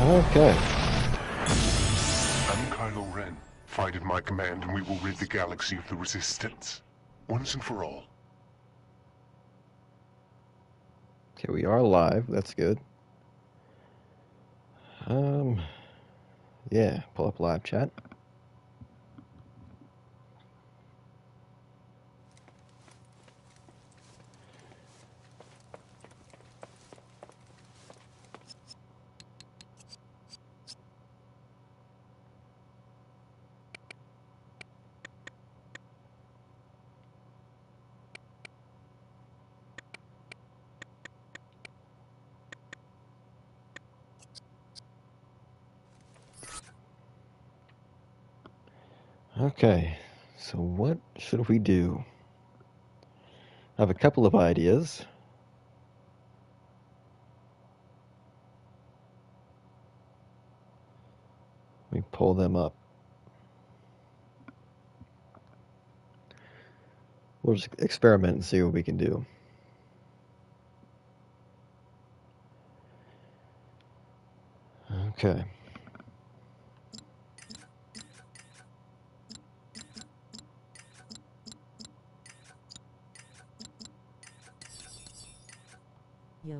Okay. I'm Kylo Ren. Fight at my command and we will rid the galaxy of the Resistance. Once and for all. Okay, we are live. That's good. Um, yeah, pull up live chat. Okay, so what should we do? I have a couple of ideas. Let me pull them up. We'll just experiment and see what we can do. Okay. Yo.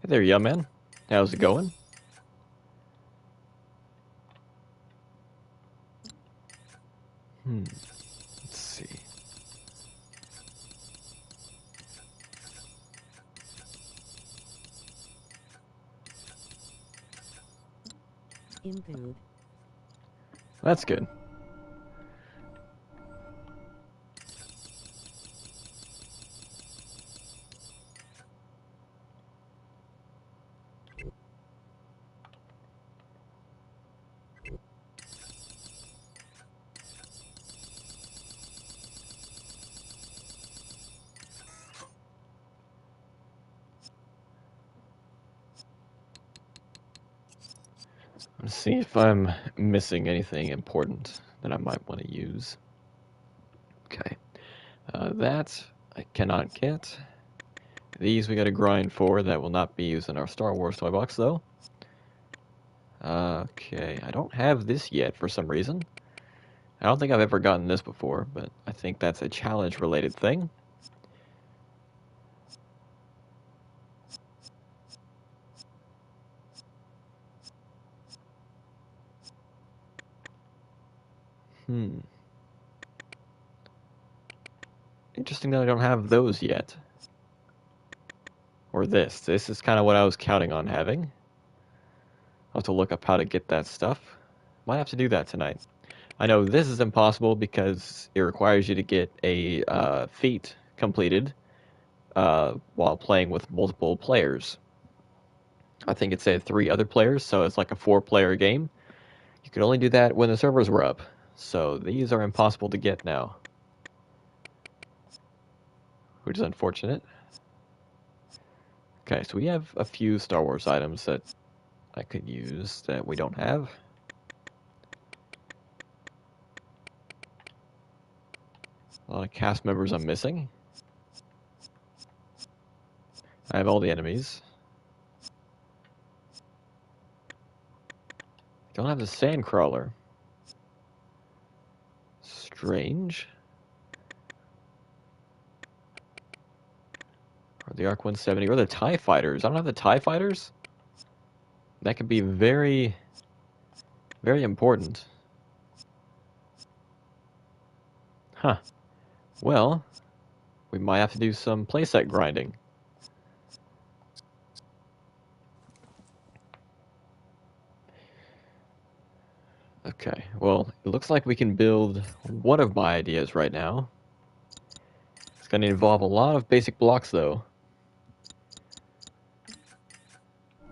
Hey there, young man. How's it going? Let's see. Improved. That's good. Let's see if I'm missing anything important that I might want to use. Okay. That I cannot get. These we gotta grind for. That will not be used in our Star Wars toy box, though. Okay, I don't have this yet for some reason. I don't think I've ever gotten this before, but I think that's a challenge-related thing. Interesting that I don't have those yet. Or this. This is kind of what I was counting on having. I'll have to look up how to get that stuff. Might have to do that tonight. I know this is impossible because it requires you to get a feat completed while playing with multiple players. I think it said 3 other players, so it's like a 4-player game. You could only do that when the servers were up, so these are impossible to get now, which is unfortunate. Okay, so we have a few Star Wars items that I could use that we don't have. A lot of cast members I'm missing. I have all the enemies. Don't have the Sandcrawler. Strange. Or the Arc 170, or the TIE Fighters. I don't have the TIE Fighters? That could be very, very important. Huh. Well, we might have to do some playset grinding. Okay, well, it looks like we can build one of my ideas right now. It's going to involve a lot of basic blocks, though.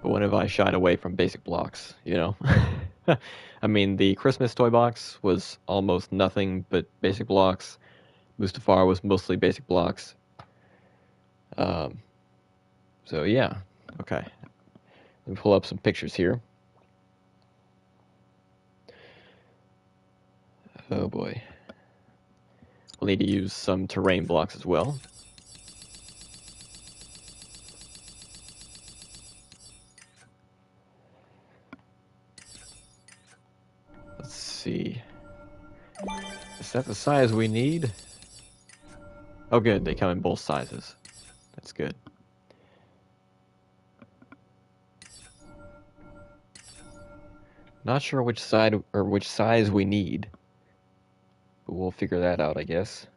But when have I shied away from basic blocks, you know? I mean, the Christmas toy box was almost nothing but basic blocks. Mustafar was mostly basic blocks. So yeah, okay. Let me pull up some pictures here. Oh boy. We'll need to use some terrain blocks as well. see. Is that the size we need? Oh good, they come in both sizes. That's good. Not sure which side or which size we need, but we'll figure that out, I guess.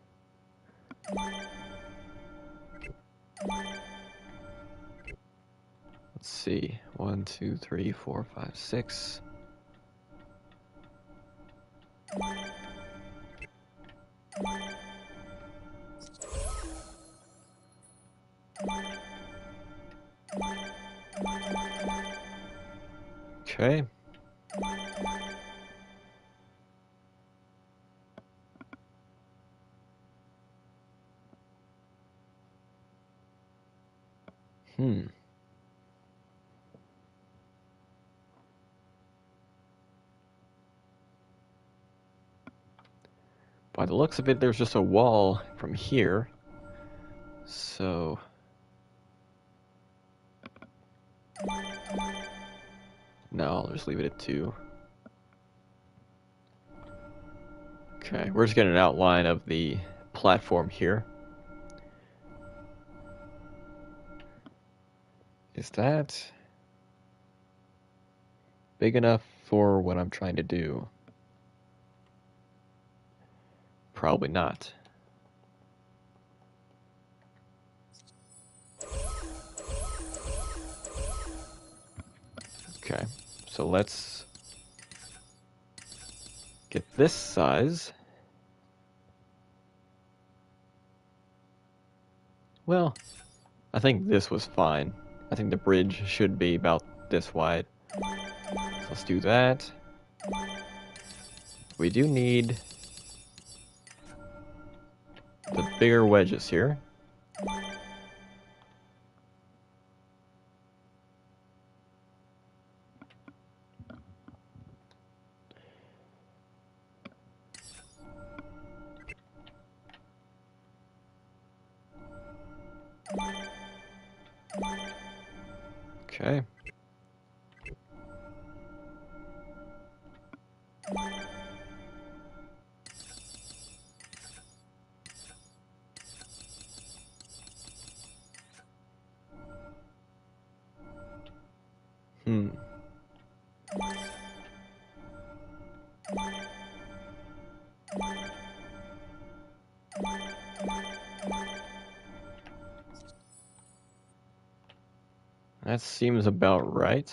Let's see. 1, 2, 3, 4, 5, 6. Okay. By the looks of it, there's just a wall from here. So... no, I'll just leave it at 2. Okay, we're just getting an outline of the platform here. Is that big enough for what I'm trying to do? Probably not. Okay, so let's get this size. Well, I think this was fine. I think the bridge should be about this wide. So let's do that. We do need the bigger wedges here. Okay. That seems about right.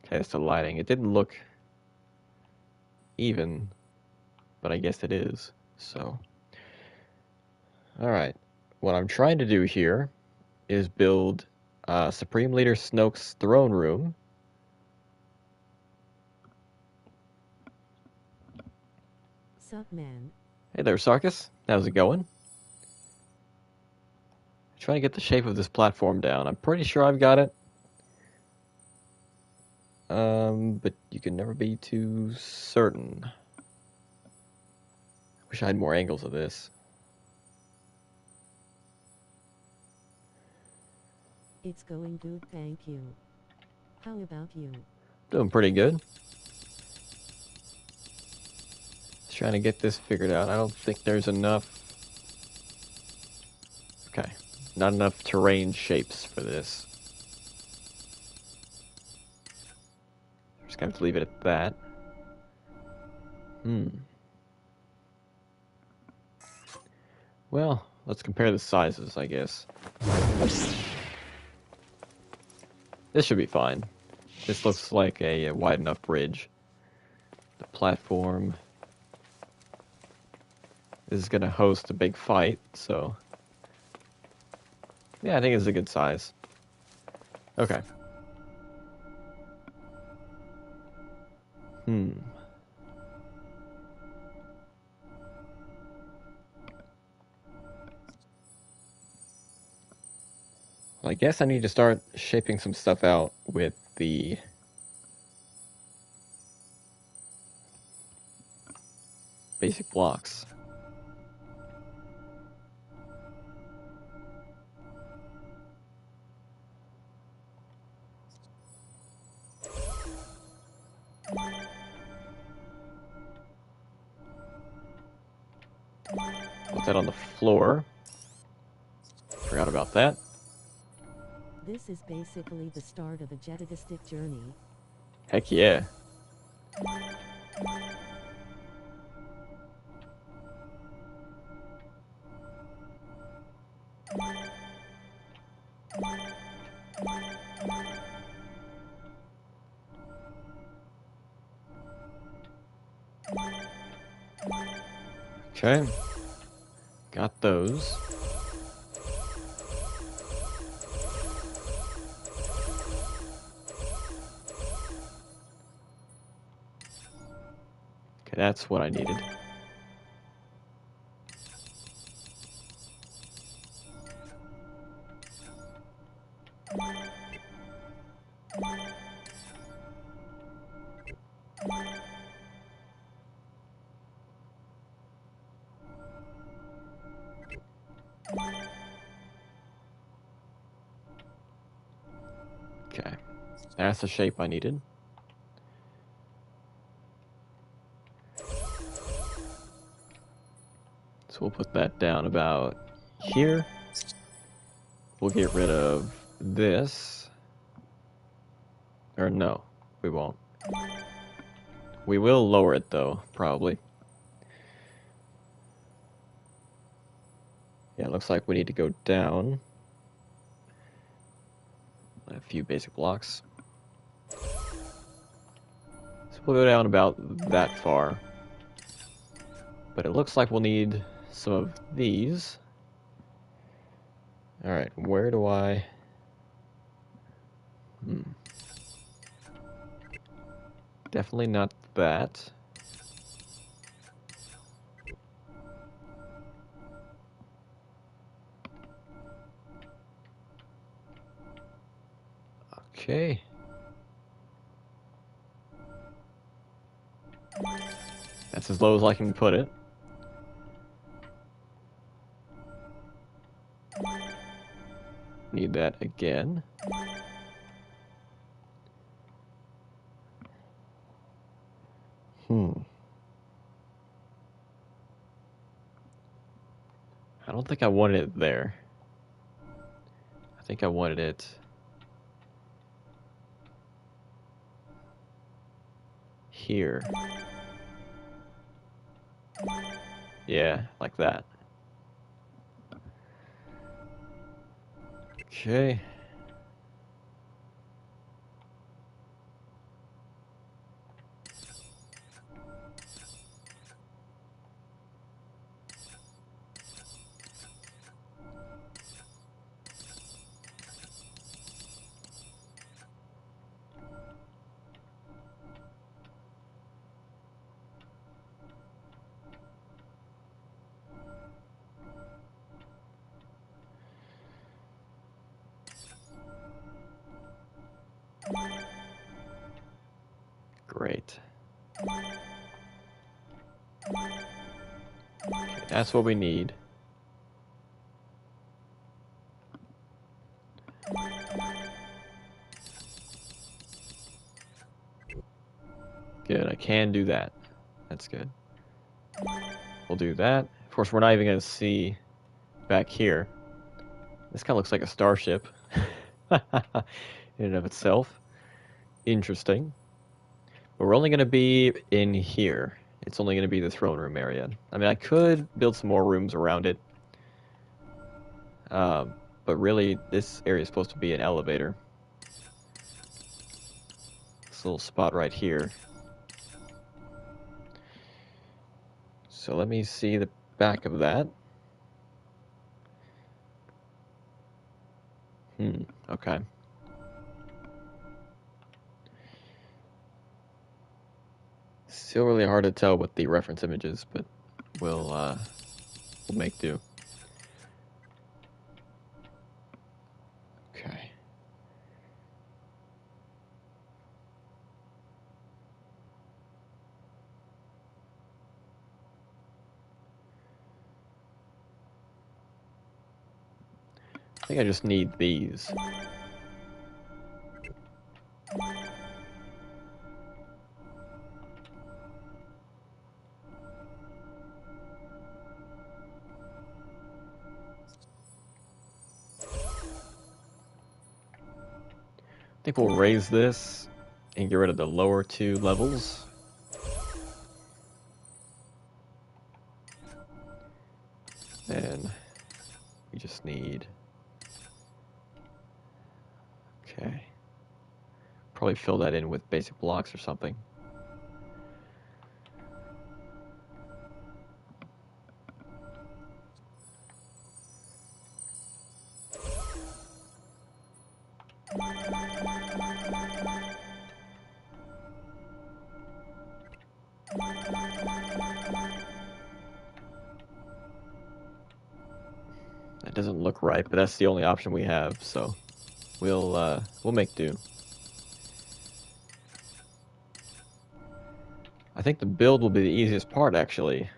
Okay, it's the lighting. It didn't look even, but I guess it is. So, alright. What I'm trying to do here is build Supreme Leader Snoke's throne room. Sup, man? Hey there, Sarkis. How's it going? Trying to get the shape of this platform down. I'm pretty sure I've got it. But you can never be too certain. Wish I had more angles of this. It's going good, thank you. How about you? Doing pretty good. Just trying to get this figured out. I don't think there's enough. Okay. Not enough terrain shapes for this. Just gonna have to leave it at that. Well, let's compare the sizes, I guess. This should be fine. This looks like a wide enough bridge. The platform is gonna host a big fight, so... yeah, I think it's a good size. Okay. Well, I guess I need to start shaping some stuff out with the basic blocks. Put that on the floor. Forgot about that. This is basically the start of a jetadistic journey. Heck yeah. Okay. Got those. Okay, that's what I needed. Okay. That's the shape I needed. So we'll put that down about here. We'll get rid of this. Or no, we won't. We will lower it though, probably. Yeah, it looks like we need to go down a few basic blocks. So we'll go down about that far. But it looks like we'll need some of these. Alright, where do I... Definitely not that. Okay. That's as low as I can put it. Need that again. I don't think I wanted it there. I think I wanted it here. Yeah, like that. Okay. Great. Okay, that's what we need. Good, I can do that. That's good. We'll do that. Of course, we're not even going to see back here. This kind of looks like a starship in and of itself. Interesting. But we're only going to be in here. It's only going to be the throne room area. I mean, I could build some more rooms around it. But really, this area is supposed to be an elevator. This little spot right here. So let me see the back of that. Okay. Still really hard to tell with the reference images, but we'll make do. Okay. I think I just need these. think we'll raise this and get rid of the lower 2 levels. And we just need... Okay. Probably fill that in with basic blocks or something. That doesn't look right, but that's the only option we have, so we'll make do. I think the build will be the easiest part, actually.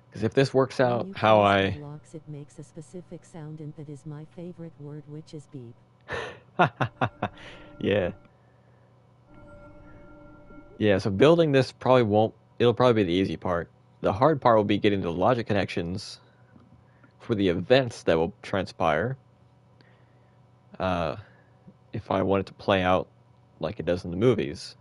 Because if this works out how I... blocks, it makes a specific sound, and that is my favorite word, which is beep. Yeah. Yeah, so building this probably won't... It'll probably be the easy part. The hard part will be getting the logic connections for the events that will transpire. If I want it to play out like it does in the movies.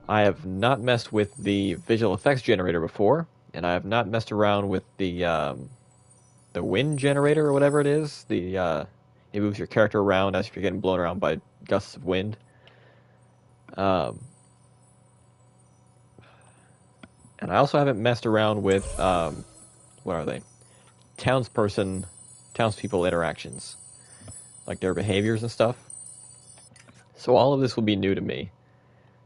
I have not messed with the visual effects generator before, and I have not messed around with the wind generator or whatever it is. It moves your character around as if you're getting blown around by gusts of wind. And I also haven't messed around with what are they? Townspeople interactions, like their behaviors and stuff. So all of this will be new to me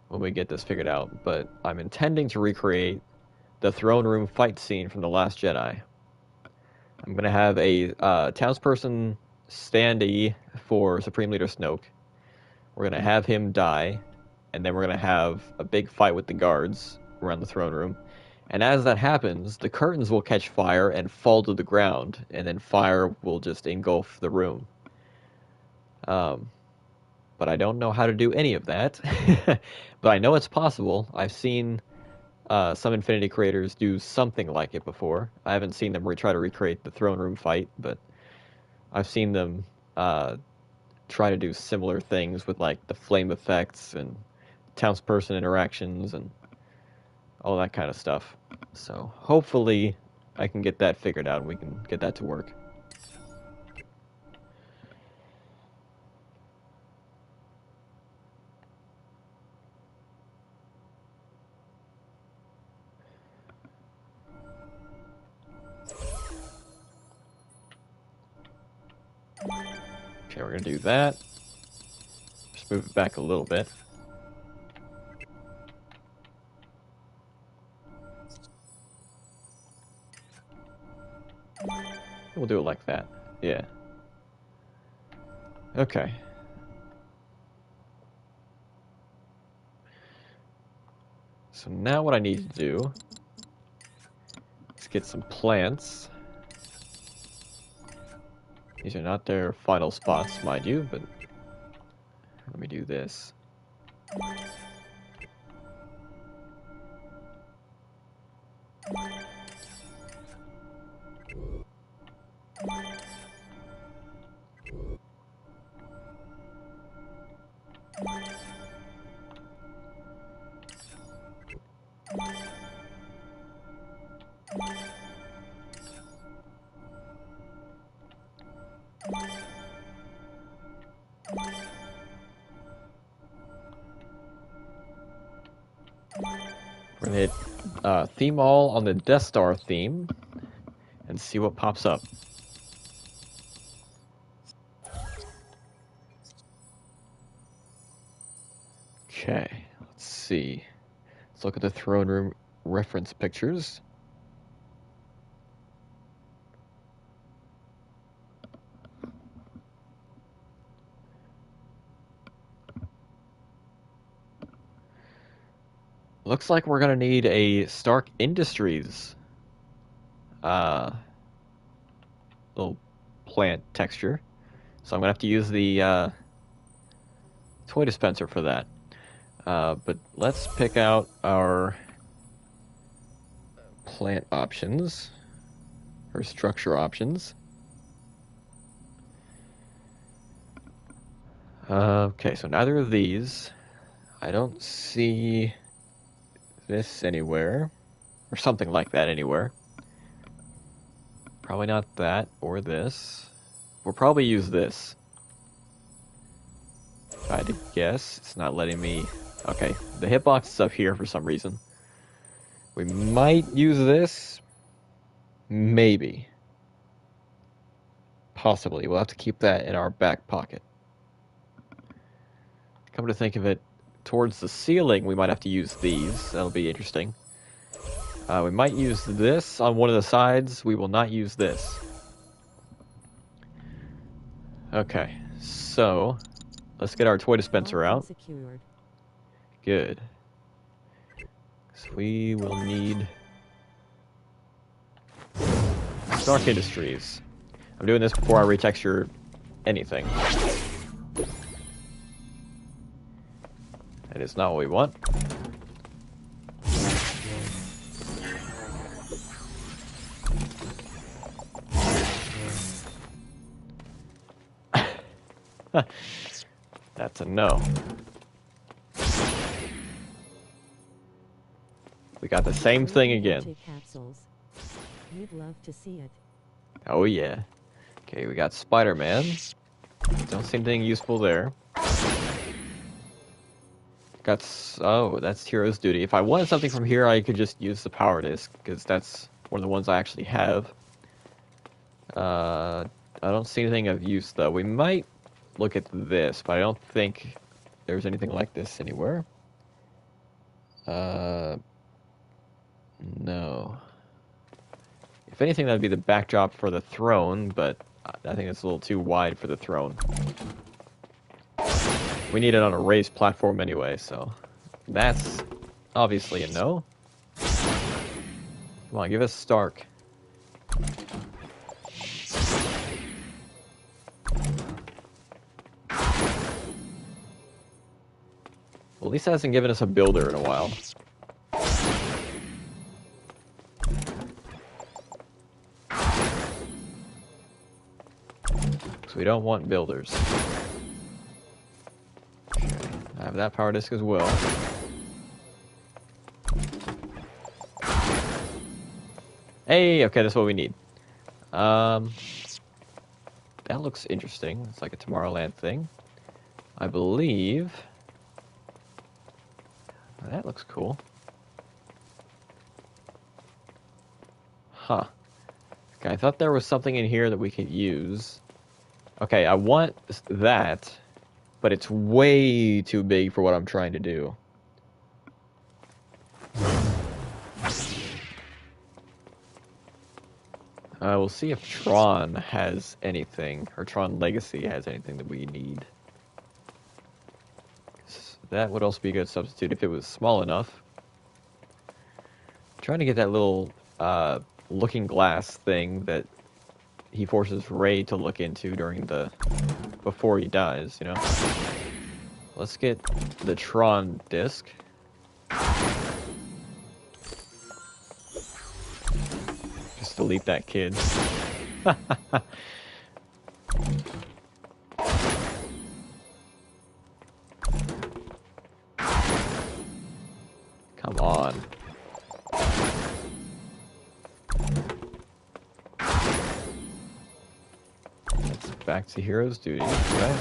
when we get this figured out, but I'm intending to recreate the throne room fight scene from The Last Jedi. I'm going to have a townsperson standee for Supreme Leader Snoke. We're going to have him die, and then we're going to have a big fight with the guards around the throne room. And as that happens, the curtains will catch fire and fall to the ground, and then fire will just engulf the room. But I don't know how to do any of that. But I know it's possible. I've seen some Infinity creators do something like it before. I haven't seen them try to recreate the throne room fight, but I've seen them try to do similar things with like the flame effects and townsperson interactions and all that kind of stuff. So hopefully I can get that figured out and we can get that to work. Okay, we're going to do that. Just move it back a little bit. We'll do it like that. Yeah. Okay. So now what I need to do is get some plants. These are not their final spots, mind you, but let me do this. We're gonna hit theme all on the Death Star theme and see what pops up. Okay, let's see. Let's look at the throne room reference pictures. Looks like we're gonna need a Stark Industries little plant texture. So I'm gonna have to use the toy dispenser for that. But let's pick out our plant options, or structure options. Okay, so neither of these. I don't see this anywhere. Or something like that anywhere. Probably not that or this. We'll probably use this. If I had to guess, it's not letting me... Okay, the hitbox is up here for some reason. We might use this. Maybe. Possibly. We'll have to keep that in our back pocket. Come to think of it, towards the ceiling, we might have to use these. That'll be interesting. We might use this on one of the sides. We will not use this. Okay, so let's get our toy dispenser out. Secured. Good. So we will need Stark Industries. I'm doing this before I retexture anything. That is not what we want. That's a no. We got the same thing again. Capsules. You'd love to see it. Oh yeah. Okay, we got Spider-Man. Don't see anything useful there. Oh, that's Hero's Duty. If I wanted something from here, I could just use the power disc, because that's one of the ones I actually have. I don't see anything of use, though. We might look at this, but I don't think there's anything like this anywhere. No. If anything, that'd be the backdrop for the throne, but I think it's a little too wide for the throne. We need it on a raised platform anyway, so that's obviously a no. Come on, give us Stark. Well, at least it hasn't given us a builder in a while. So we don't want builders. Okay, I have that power disc as well. Hey, okay, that's what we need. That looks interesting. It's like a Tomorrowland thing. I believe... That looks cool. Huh. Okay, I thought there was something in here that we could use. Okay, I want that, but it's way too big for what I'm trying to do. We'll see if Tron has anything, or Tron Legacy has anything that we need. That would also be a good substitute if it was small enough. I'm trying to get that little looking glass thing that he forces Ray to look into before he dies, you know? Let's get the Tron disc. Just delete that kid. Come on. That's back to Hero's Duty. Okay.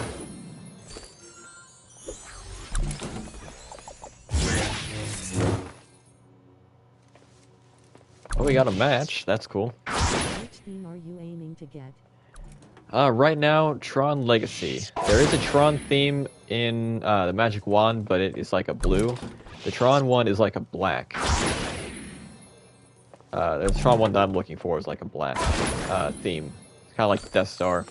Oh, we got a match. That's cool. Which theme are you aiming to get? Right now, Tron Legacy. There is a Tron theme in the Magic Wand, but it is like a blue. The Tron one is like a black. The Tron one that I'm looking for is like a black theme. It's kind of like the Death Star.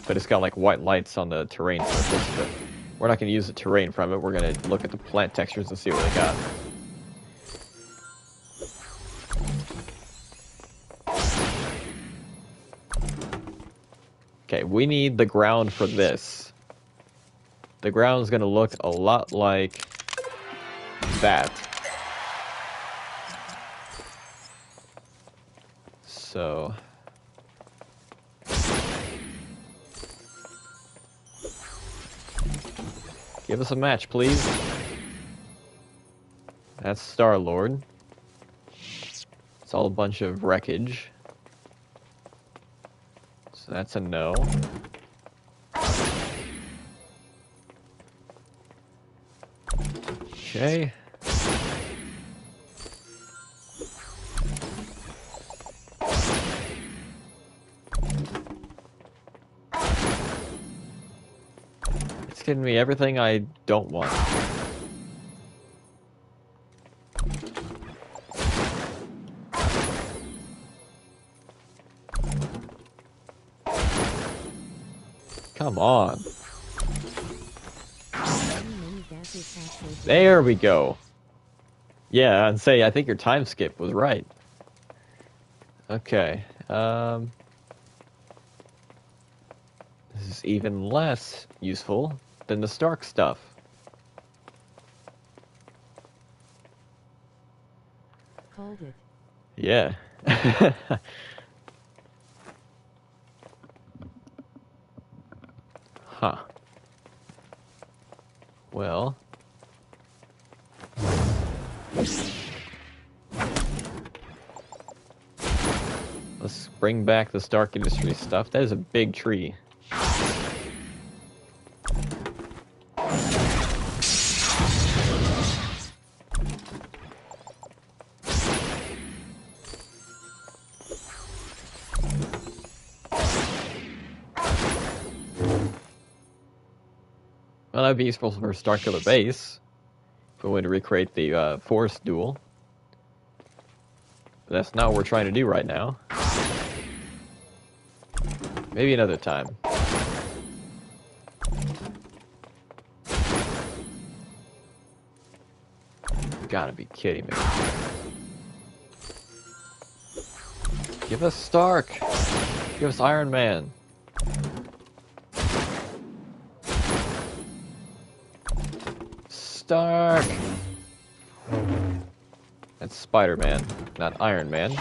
But it's got like white lights on the terrain surface, but we're not going to use the terrain from it. We're going to look at the plant textures and see what they got. Okay, we need the ground for this. The ground is going to look a lot like that. So Give us a match, please. That's Star-Lord. It's all a bunch of wreckage. So that's a no. Okay. It's giving me everything I don't want. Come on. There we go. Yeah, and say I think your time skip was right. Okay. This is even less useful than the Stark stuff. Called it. Yeah. Huh. Well. Let's bring back the Stark Industries stuff. That is a big tree. Well, that'd be useful for Starkiller Base if we wanted to recreate the Forest Duel. But that's not what we're trying to do right now. Maybe another time. Gotta be kidding me. Give us Stark! Give us Iron Man! Stark! That's Spider-Man, not Iron Man.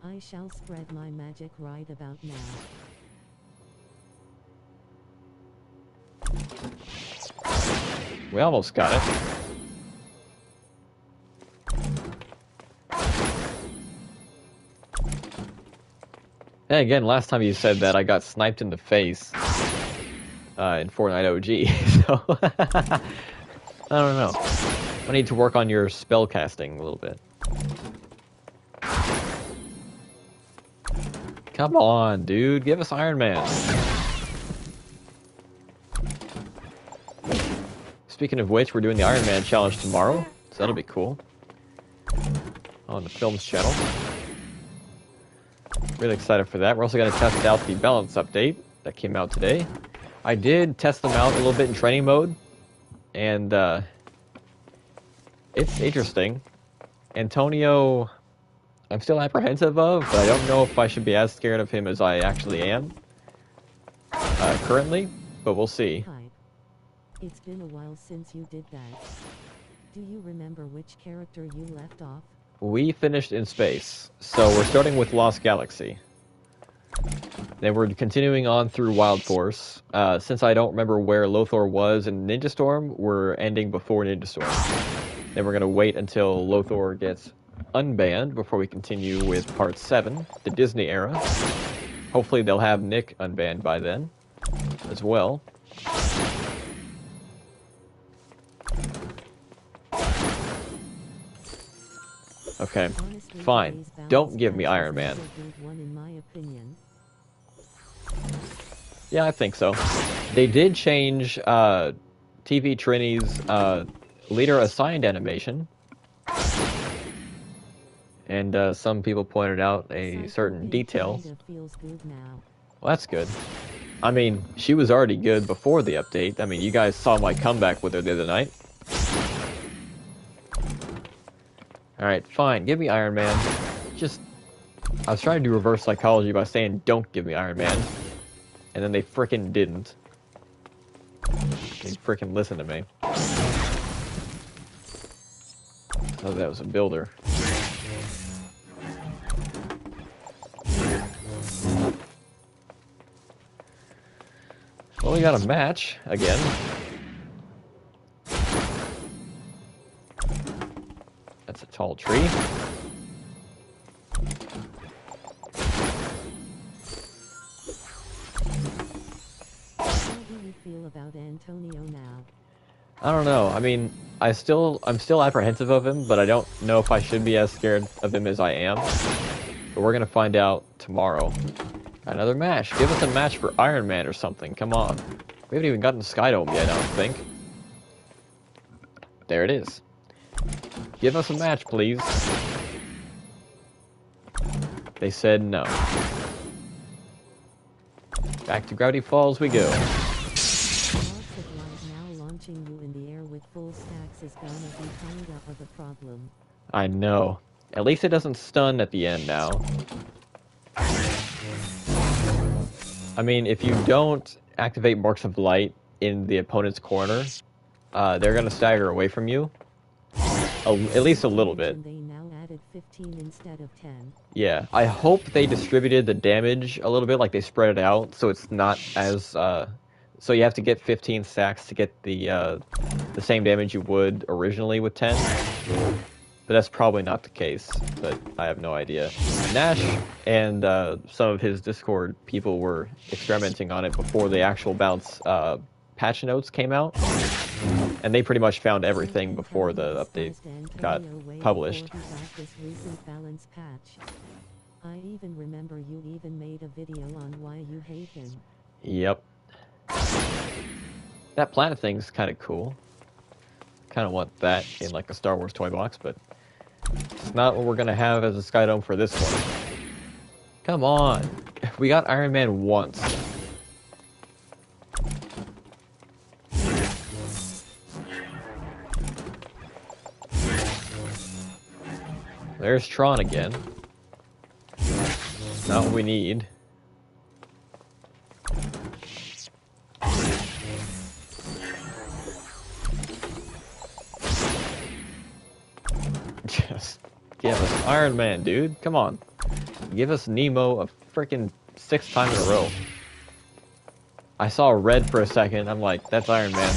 I shall spread my magic right about now. We almost got it. And again, last time you said that, I got sniped in the face in Fortnite OG, so I don't know. I need to work on your spell casting a little bit. Come on, dude, give us Iron Man. Speaking of which, we're doing the Iron Man challenge tomorrow, so that'll be cool. On the Films channel. Really excited for that. We're also going to test out the balance update that came out today. I did test them out a little bit in training mode, and it's interesting. Antonio, I'm still apprehensive of, but I don't know if I should be as scared of him as I actually am currently, but we'll see. Hi. It's been a while since you did that. Do you remember which character you left off? We finished in space, so we're starting with Lost Galaxy. Then we're continuing on through Wild Force. Since I don't remember where Lothor was in Ninja Storm, we're ending before Ninja Storm. Then we're going to wait until Lothor gets unbanned before we continue with Part 7, the Disney era. Hopefully they'll have Nick unbanned by then as well. Okay, Honestly, fine. today's Don't balance give me match Iron is Man. a good one in my opinion. Yeah, I think so. They did change TV Trini's leader assigned animation. And some people pointed out a Psycho certain Pig detail. kinda feels good now. Well, that's good. I mean, she was already good before the update. I mean, you guys saw my comeback with her the other night. Alright, fine. Give me Iron Man. I was trying to do reverse psychology by saying, don't give me Iron Man. And then they frickin' didn't. They frickin' listened to me. Oh, that was a builder. Well, we got a match again. That's a tall tree. How do you feel about Antonio now? I don't know. I mean, I'm still apprehensive of him, but I don't know if I should be as scared of him as I am. But we're gonna find out tomorrow. Another match. Give us a match for Iron Man or something. Come on. We haven't even gotten Skydome yet, I don't think. There it is. Give us a match, please. They said no. Back to Gravity Falls we go. Lots of light now launching you in the air with full stacks is gonna be kinda of a problem. I know. At least it doesn't stun at the end now. I mean, if you don't activate Marks of Light in the opponent's corner, they're gonna stagger away from you. At least a little bit. They now added 15 instead of 10. Yeah, I hope they distributed the damage a little bit, like they spread it out, so it's not as, so you have to get 15 stacks to get the same damage you would originally with 10. But that's probably not the case, but I have no idea. Nash and some of his Discord people were experimenting on it before the actual bounce patch notes came out. And they pretty much found everything before the update got published. This recent balance patch. I even remember you even made a video on why you hate him. Yep. That planet thing's kind of cool. Kind of want that in like a Star Wars toy box, but it's not what we're gonna have as a Skydome for this one. Come on. We got Iron Man once. There's Tron again. Not what we need. Just give us Iron Man, dude. Come on. Give us Nemo a freaking 6th time in a row. I saw red for a second. I'm like, that's Iron Man.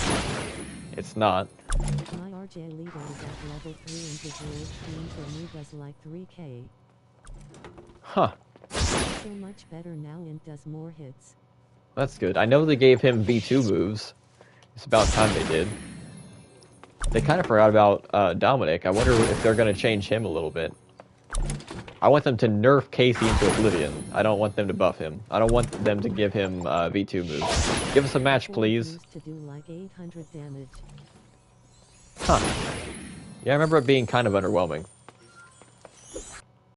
It's not. My RJ leader is at level 3 and his rules team for me does like 3k. Huh. So much better now and does more hits. That's good. I know they gave him V2 moves. It's about time they did. They kind of forgot about Dominic. I wonder if they're going to change him a little bit. I want them to nerf Casey into Oblivion. I don't want them to buff him. I don't want them to give him V2 moves. Give us a match, please. Used to do like 800 damage. Huh. Yeah, I remember it being kind of underwhelming.